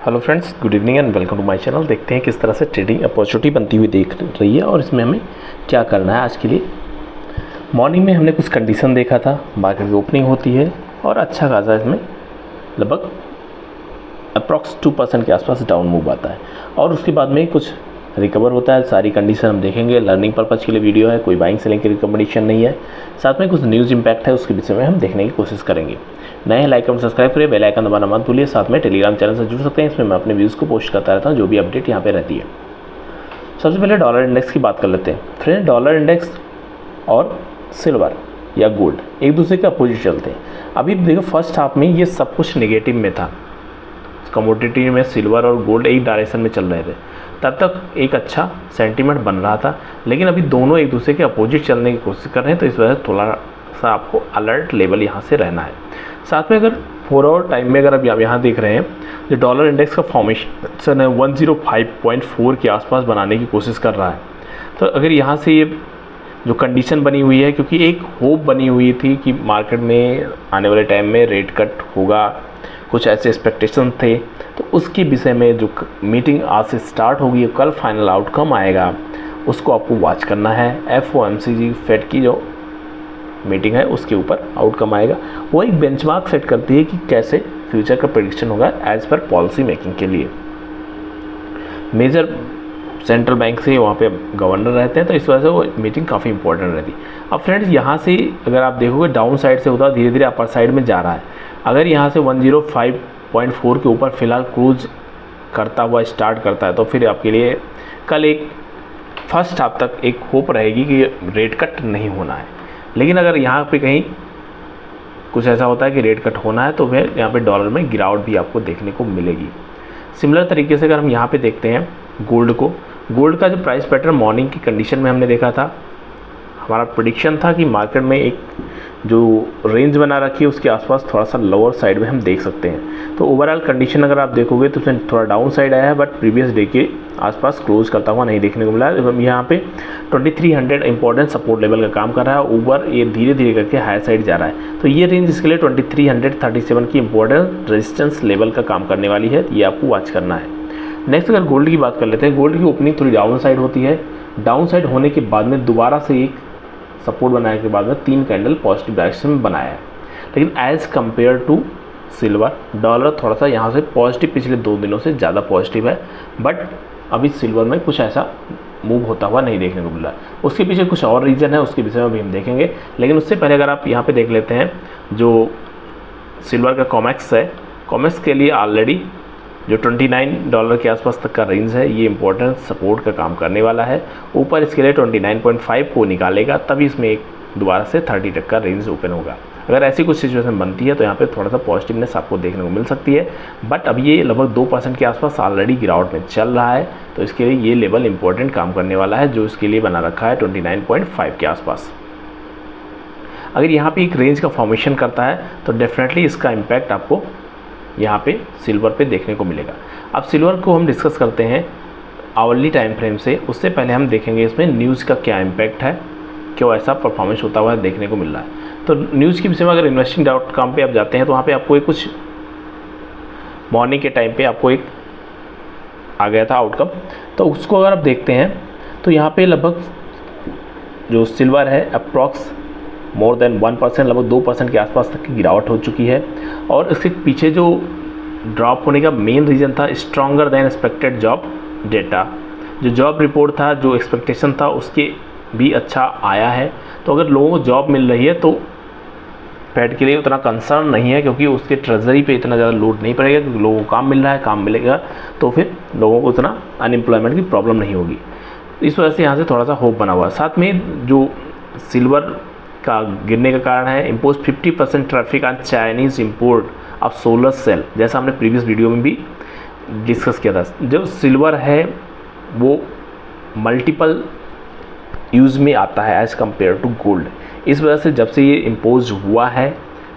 Hello friends, good evening and welcome to my channel. देखते हैं किस तरह से ट्रेडिंग अपॉर्चुनिटी बनती हुई देख रही है और इसमें हमें क्या करना है आज के लिए। मॉर्निंग में हमने कुछ कंडीशन देखा था, मार्केट की ओपनिंग होती है और अच्छा खासा इसमें लगभग अप्रॉक्स 2% के आसपास डाउन मूव आता है और उसके बाद में कुछ रिकवर होता है। सारी कंडीशन हम देखेंगे, लर्निंग पर्पज़ के लिए वीडियो है, कोई बाइंग सेलिंग की रिकमेंडेशन नहीं है। साथ में कुछ न्यूज़ इंपैक्ट है, उसके विषय में हम देखने की कोशिश करेंगे। नए लाइक और सब्सक्राइब करिए, बेल आइकन दबाना मत भूलिए। साथ में टेलीग्राम चैनल से जुड़ सकते हैं, इसमें मैं अपने व्यूज़ को पोस्ट करता रहता हूँ, जो भी अपडेट यहाँ पे रहती है। सबसे पहले डॉलर इंडेक्स की बात कर लेते हैं। फ्रेंड, डॉलर इंडेक्स और सिल्वर या गोल्ड एक दूसरे के अपोजिट चलते हैं। अभी देखो फर्स्ट हाफ में ये सब कुछ नेगेटिव में था, कमोडिटी में सिल्वर और गोल्ड एक डायरेक्शन में चल रहे थे, तब तक एक अच्छा सेंटीमेंट बन रहा था। लेकिन अभी दोनों एक दूसरे के अपोजिट चलने की कोशिश कर रहे हैं, तो इस वजह से थोड़ा सा आपको अलर्ट लेवल यहाँ से रहना है। साथ में अगर 4 आवर टाइम में अगर आप यहाँ देख रहे हैं, जो डॉलर इंडेक्स का फॉर्मेशन है 105.4 के आसपास बनाने की कोशिश कर रहा है। तो अगर यहाँ से ये जो कंडीशन बनी हुई है, क्योंकि एक होप बनी हुई थी कि मार्केट में आने वाले टाइम में रेट कट होगा, कुछ ऐसे एक्सपेक्टेशन थे, तो उसके विषय में जो मीटिंग आज से स्टार्ट होगी, कल फाइनल आउटकम आएगा, उसको आपको वॉच करना है। FOMC फेड की जो मीटिंग है उसके ऊपर आउटकम आएगा, वो एक बेंचमार्क सेट करती है कि कैसे फ्यूचर का प्रेडिक्शन होगा एज पर पॉलिसी मेकिंग के लिए। मेजर सेंट्रल बैंक से वहाँ पे गवर्नर रहते हैं, तो इस वजह से वो मीटिंग काफ़ी इंपॉर्टेंट रहती है। अब फ्रेंड्स, यहाँ से अगर आप देखोगे डाउन साइड से होता धीरे धीरे अपर साइड में जा रहा है। अगर यहाँ से 105.4 के ऊपर फ़िलहाल क्रूज करता हुआ स्टार्ट करता है, तो फिर आपके लिए कल एक फर्स्ट हाफ तक एक होप रहेगी कि रेट कट नहीं होना है। लेकिन अगर यहाँ पे कहीं कुछ ऐसा होता है कि रेट कट होना है, तो फिर यहाँ पे डॉलर में गिरावट भी आपको देखने को मिलेगी। सिमिलर तरीके से अगर हम यहाँ पे देखते हैं गोल्ड को, गोल्ड का जो प्राइस पैटर्न मॉर्निंग की कंडीशन में हमने देखा था, हमारा प्रेडिक्शन था कि मार्केट में एक जो रेंज बना रखी है उसके आसपास थोड़ा सा लोअर साइड में हम देख सकते हैं। तो ओवरऑल कंडीशन अगर आप देखोगे तो उसमें थोड़ा डाउन साइड आया है, बट प्रीवियस डे के आसपास क्लोज करता हुआ नहीं देखने को मिला है। यहाँ पे 2300 इंपॉर्टेंट सपोर्ट लेवल का काम कर रहा है, ऊपर ये धीरे धीरे करके हाई साइड जा रहा है। तो ये रेंज इसके लिए 2337 की इंपॉर्टेंट रेजिस्टेंस लेवल का काम करने वाली है, ये आपको वॉच करना है। नेक्स्ट अगर गोल्ड की बात कर लेते हैं, गोल्ड की ओपनिंग थोड़ी डाउन साइड होती है। डाउन साइड होने के बाद में दोबारा से एक सपोर्ट बनाने के बाद में 3 कैंडल पॉजिटिव डायरेक्शन में बनाया है। लेकिन as compared to silver, dollar थोड़ा सा यहाँ से पॉजिटिव पिछले 2 दिनों से ज़्यादा पॉजिटिव है, बट अभी सिल्वर में कुछ ऐसा मूव होता हुआ नहीं देखने को मिला। उसके पीछे कुछ और रीज़न है, उसके विषय में भी हम देखेंगे। लेकिन उससे पहले अगर आप यहाँ पे देख लेते हैं जो सिल्वर का कॉमेक्स है, कॉमेक्स के लिए ऑलरेडी जो $29 के आसपास तक का रेंज है, ये इंपॉर्टेंट सपोर्ट का काम करने वाला है। ऊपर इसके लिए 29.5 को निकालेगा, तभी इसमें एक दोबारा से 30 तक का रेंज ओपन होगा। अगर ऐसी कुछ सिचुएशन बनती है तो यहाँ पे थोड़ा सा पॉजिटिवनेस आपको देखने को मिल सकती है, बट अब ये लगभग 2% के आसपास ऑलरेडी गिरावट में चल रहा है, तो इसके लिए ये लेवल इंपॉर्टेंट काम करने वाला है, जो इसके लिए बना रखा है 29.5 के आसपास। अगर यहाँ पे एक रेंज का फॉर्मेशन करता है तो डेफिनेटली इसका इम्पैक्ट आपको यहाँ पे सिल्वर पे देखने को मिलेगा। अब सिल्वर को हम डिस्कस करते हैं आवरली टाइम फ्रेम से। उससे पहले हम देखेंगे इसमें न्यूज़ का क्या इम्पैक्ट है, क्यों ऐसा परफॉर्मेंस होता हुआ देखने को मिल रहा है। तो न्यूज़ के विषय में अगर investing.com पे आप जाते हैं तो वहाँ पे आपको एक कुछ मॉर्निंग के टाइम पे आपको एक आ गया था आउटकम, तो उसको अगर आप देखते हैं तो यहाँ पे लगभग जो सिल्वर है अप्रॉक्स मोर देन 1%, लगभग 2% के आसपास तक की गिरावट हो चुकी है। और इसके पीछे जो ड्रॉप होने का मेन रीज़न था stronger than expected job data. जो जॉब रिपोर्ट था, जो एक्सपेक्टेशन था, उसके भी अच्छा आया है। तो अगर लोगों को जॉब मिल रही है तो फेड के लिए उतना कंसर्न नहीं है, क्योंकि उसके ट्रेजरी पे इतना ज़्यादा लोड नहीं पड़ेगा, क्योंकि लोगों को काम मिल रहा है, काम मिलेगा तो फिर लोगों को उतना अनएम्प्लॉयमेंट की प्रॉब्लम नहीं होगी। इस वजह से यहाँ से थोड़ा सा होप बना हुआ है। साथ में जो सिल्वर का गिरने का कारण है impose 50% traffic on Chinese import of solar cell, जैसा हमने प्रीवियस वीडियो में भी डिस्कस किया था। जो सिल्वर है वो मल्टीपल यूज़ में आता है एज़ कम्पेयर टू गोल्ड। इस वजह से जब से ये इम्पोज हुआ है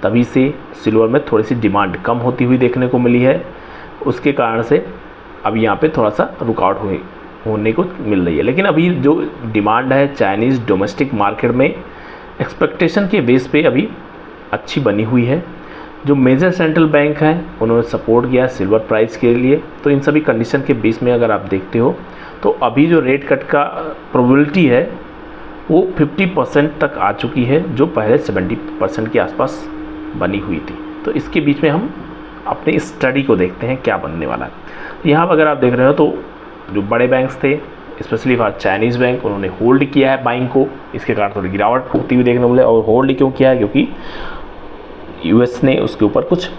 तभी से सिल्वर में थोड़ी सी डिमांड कम होती हुई देखने को मिली है। उसके कारण से अब यहाँ पे थोड़ा सा रुकावट होने को मिल रही है। लेकिन अभी जो डिमांड है चाइनीज़ डोमेस्टिक मार्केट में एक्सपेक्टेशन के बेस पे अभी अच्छी बनी हुई है। जो मेजर सेंट्रल बैंक हैं उन्होंने सपोर्ट किया सिल्वर प्राइस के लिए। तो इन सभी कंडीशन के बीच में अगर आप देखते हो तो अभी जो रेट कट का प्रोबेबिलिटी है वो 50% तक आ चुकी है, जो पहले 70% के आसपास बनी हुई थी। तो इसके बीच में हम अपनी स्टडी को देखते हैं क्या बनने वाला है। यहाँ पर अगर आप देख रहे हो तो जो बड़े बैंक्स थे, स्पेशली फॉर चाइनीज़ बैंक, उन्होंने होल्ड किया है बाइंग को। इसके कारण थोड़ी गिरावट होती हुई देखने को मिले। और होल्ड क्यों किया है? क्योंकि यूएस ने उसके ऊपर कुछ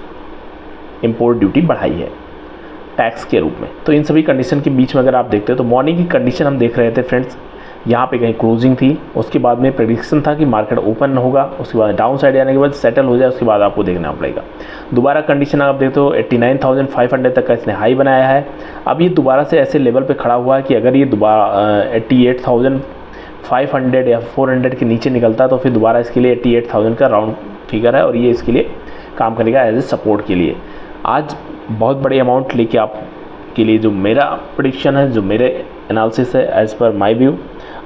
इंपोर्ट ड्यूटी बढ़ाई है टैक्स के रूप में। तो इन सभी कंडीशन के बीच में अगर आप देखते हो तो मॉर्निंग की कंडीशन हम देख रहे थे फ्रेंड्स, यहाँ पे कहीं क्लोजिंग थी, उसके बाद में प्रेडिक्शन था कि मार्केट ओपन होगा, उसके बाद डाउन साइड आने के बाद सेटल हो जाए, उसके बाद आपको देखना पड़ेगा। दोबारा कंडीशन आप देखते हो 89,500 तक का इसने हाई बनाया है। अब ये दोबारा से ऐसे लेवल पे खड़ा हुआ है कि अगर ये दोबारा 88,500 या 400 के नीचे निकलता है तो फिर दोबारा इसके लिए 88,000 का राउंड फिगर है और ये इसके लिए काम करेगा एज ए सपोर्ट के लिए। आज बहुत बड़ी अमाउंट लेके आप के लिए जो मेरा प्रेडिक्शन है, जो मेरे एनालिसिस है, एज़ पर माय व्यू,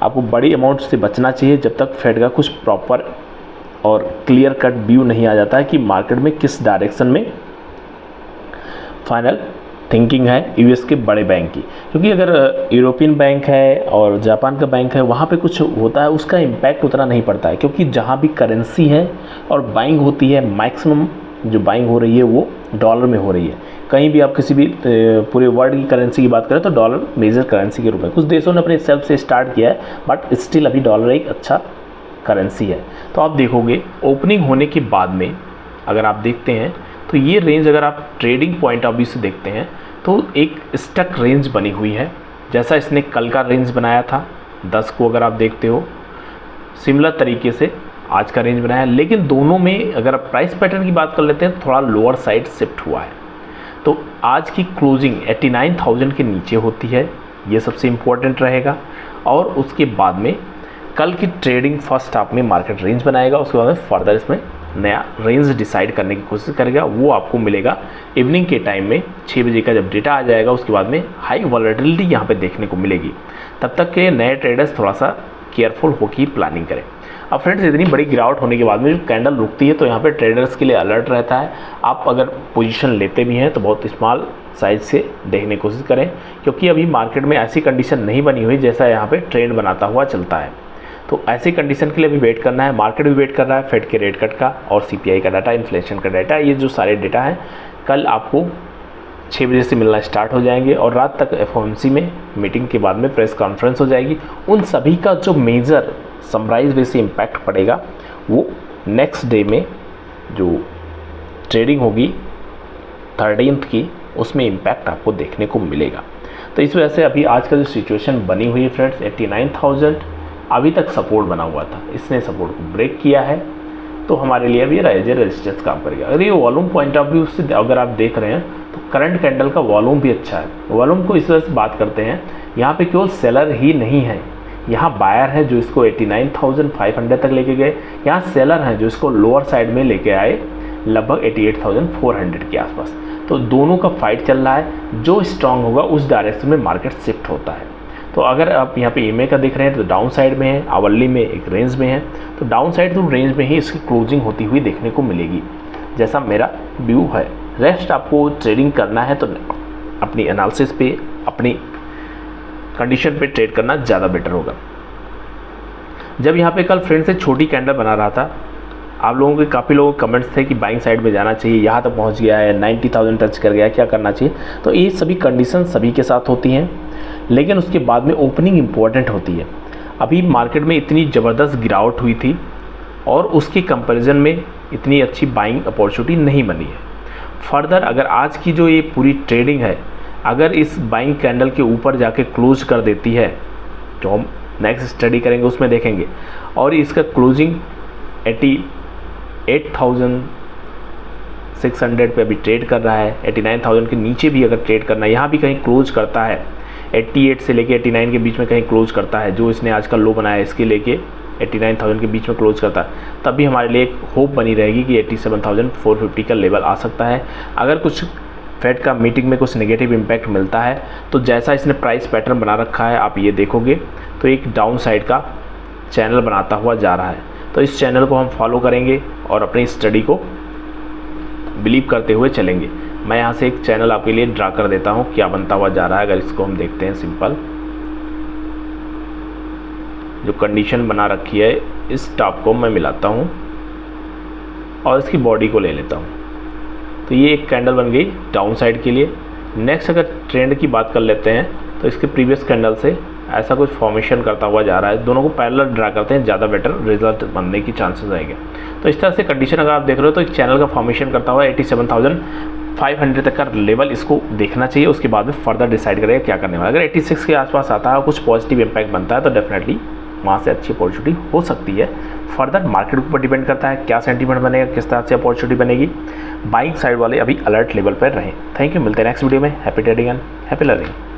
आपको बड़ी अमाउंट से बचना चाहिए जब तक फेड का कुछ प्रॉपर और क्लियर कट व्यू नहीं आ जाता है कि मार्केट में किस डायरेक्शन में फाइनल थिंकिंग है यूएस के बड़े बैंक की। क्योंकि अगर यूरोपियन बैंक है और जापान का बैंक है, वहाँ पे कुछ होता है उसका इम्पैक्ट उतना नहीं पड़ता है, क्योंकि जहाँ भी करेंसी है और बाइंग होती है, मैक्सिमम जो बाइंग हो रही है वो डॉलर में हो रही है। कहीं भी आप किसी भी पूरे वर्ल्ड की करेंसी की बात करें तो डॉलर मेजर करेंसी के रूप में कुछ देशों ने अपने सेल्फ से स्टार्ट किया है, बट स्टिल अभी डॉलर एक अच्छा करेंसी है। तो आप देखोगे ओपनिंग होने के बाद में अगर आप देखते हैं तो ये रेंज अगर आप ट्रेडिंग पॉइंट ऑफ व्यू से देखते हैं तो एक स्टक रेंज बनी हुई है, जैसा इसने कल का रेंज बनाया था 10 को अगर आप देखते हो, सिमिलर तरीके से आज का रेंज बनाया है। लेकिन दोनों में अगर आप प्राइस पैटर्न की बात कर लेते हैं तो थोड़ा लोअर साइड शिफ्ट हुआ है। तो आज की क्लोजिंग 89,000 के नीचे होती है, ये सबसे इम्पोर्टेंट रहेगा। और उसके बाद में कल की ट्रेडिंग फर्स्ट हाफ में मार्केट रेंज बनाएगा, उसके बाद में फर्दर इसमें नया रेंज डिसाइड करने की कोशिश करेगा। वो आपको मिलेगा इवनिंग के टाइम में 6 बजे का जब डेटा आ जाएगा, उसके बाद में हाई वॉलेटिलिटी यहाँ पे देखने को मिलेगी। तब तक के नए ट्रेडर्स थोड़ा सा केयरफुल होकर प्लानिंग करें। अब फ्रेंड्स इतनी बड़ी गिरावट होने के बाद में जो कैंडल रुकती है तो यहाँ पे ट्रेडर्स के लिए अलर्ट रहता है। आप अगर पोजीशन लेते भी हैं तो बहुत स्मॉल साइज से देखने की कोशिश करें, क्योंकि अभी मार्केट में ऐसी कंडीशन नहीं बनी हुई जैसा यहाँ पे ट्रेंड बनाता हुआ चलता है। तो ऐसी कंडीशन के लिए भी वेट करना है, मार्केट भी वेट कर रहा है फेड के रेट कट का और सीपीआई का डाटा, इन्फ्लेशन का डाटा। ये जो सारे डेटा हैं कल आपको 6 बजे से मिलना स्टार्ट हो जाएंगे और रात तक एफओएमसी में मीटिंग के बाद में प्रेस कॉन्फ्रेंस हो जाएगी। उन सभी का जो मेजर समराइज वे से इम्पैक्ट पड़ेगा वो नेक्स्ट डे में जो ट्रेडिंग होगी 13th की, उसमें इम्पैक्ट आपको देखने को मिलेगा। तो इस वजह से अभी आज का जो सिचुएशन बनी हुई है फ्रेंड्स, 89,000 अभी तक सपोर्ट बना हुआ था, इसने सपोर्ट को ब्रेक किया है तो हमारे लिए अभी रेजिस्टेंस काम करेगा। अगर ये वॉल्यूम पॉइंट ऑफ व्यू से अगर आप देख रहे हैं तो करंट कैंडल का वॉल्यूम भी अच्छा है। वॉल्यूम को इस वजह से बात करते हैं, यहाँ पे केवल सेलर ही नहीं है, यहाँ बायर है जो इसको 89,500 तक लेके गए, यहाँ सेलर हैं जो इसको लोअर साइड में लेके आए लगभग 88,400 के आसपास। तो दोनों का फाइट चल रहा है, जो स्ट्रांग होगा उस डायरेक्शन में मार्केट शिफ्ट होता है। तो अगर आप यहाँ पे ईएमए का देख रहे हैं तो डाउन साइड में है, आवरली में एक रेंज में है, तो डाउन साइड तो रेंज में ही इसकी क्लोजिंग होती हुई देखने को मिलेगी, जैसा मेरा व्यू है। रेस्ट आपको ट्रेडिंग करना है तो अपनी एनालिसिस पे, अपनी कंडीशन पे ट्रेड करना ज़्यादा बेटर होगा। जब यहाँ पे कल फ्रेंड से छोटी कैंडल बना रहा था, आप लोगों के काफ़ी लोगों के कमेंट्स थे कि बाइंग साइड में जाना चाहिए, यहाँ तक पहुँच गया है, 90,000 टच कर गया, क्या करना चाहिए। तो ये सभी कंडीशन सभी के साथ होती हैं, लेकिन उसके बाद में ओपनिंग इम्पोर्टेंट होती है। अभी मार्केट में इतनी ज़बरदस्त गिरावट हुई थी और उसके कंपैरिजन में इतनी अच्छी बाइंग अपॉर्चुनिटी नहीं बनी है। फर्दर अगर आज की जो ये पूरी ट्रेडिंग है, अगर इस बाइंग कैंडल के ऊपर जाके क्लोज कर देती है, जो हम नेक्स्ट स्टडी करेंगे उसमें देखेंगे, और इसका क्लोजिंग 88,600 पे अभी ट्रेड कर रहा है, 89,000 के नीचे भी अगर ट्रेड करना है, यहाँ भी कहीं क्लोज करता है 88 से लेके 89 के बीच में कहीं क्लोज करता है, जो इसने आज का लो बनाया इसके लेके 89,000 के बीच में क्लोज करता है, तब भी हमारे लिए एक होप बनी रहेगी कि 87,450 का लेवल आ सकता है। अगर कुछ फेड का मीटिंग में कुछ नेगेटिव इम्पैक्ट मिलता है तो जैसा इसने प्राइस पैटर्न बना रखा है आप ये देखोगे तो एक डाउन साइड का चैनल बनाता हुआ जा रहा है। तो इस चैनल को हम फॉलो करेंगे और अपनी स्टडी को बिलीव करते हुए चलेंगे। मैं यहाँ से एक चैनल आपके लिए ड्रा कर देता हूँ, क्या बनता हुआ जा रहा है। अगर इसको हम देखते हैं सिंपल, जो कंडीशन बना रखी है इस टॉप को मैं मिलाता हूँ और इसकी बॉडी को ले लेता हूँ, तो ये एक कैंडल बन गई डाउन साइड के लिए। नेक्स्ट अगर ट्रेंड की बात कर लेते हैं तो इसके प्रीवियस कैंडल से ऐसा कुछ फॉर्मेशन करता हुआ जा रहा है। दोनों को पैरेलल ड्रा करते हैं, ज़्यादा बेटर रिजल्ट बनने की चांसेस आएंगे। तो इस तरह से कंडीशन अगर आप देख रहे हो तो एक चैनल का फॉर्मेशन करता हुआ 87,500 तक का लेवल इसको देखना चाहिए। उसके बाद में फर्दर डिसाइड करेगा क्या करने वाला। अगर 86 के आसपास आता है और कुछ पॉजिटिव इम्पैक्ट बनता है तो डेफिनेटली वहाँ से अच्छी अपॉर्चुनिटी हो सकती है। फर्दर मार्केट के ऊपर डिपेंड करता है क्या सेंटीमेंट बनेगा, किस तरह से अपॉर्चुनिटी बनेगी। बाइंग साइड वाले अभी अलर्ट लेवल पर रहें। थैंक यू, मिलते हैं नेक्स्ट वीडियो में। Happy trading and happy learning.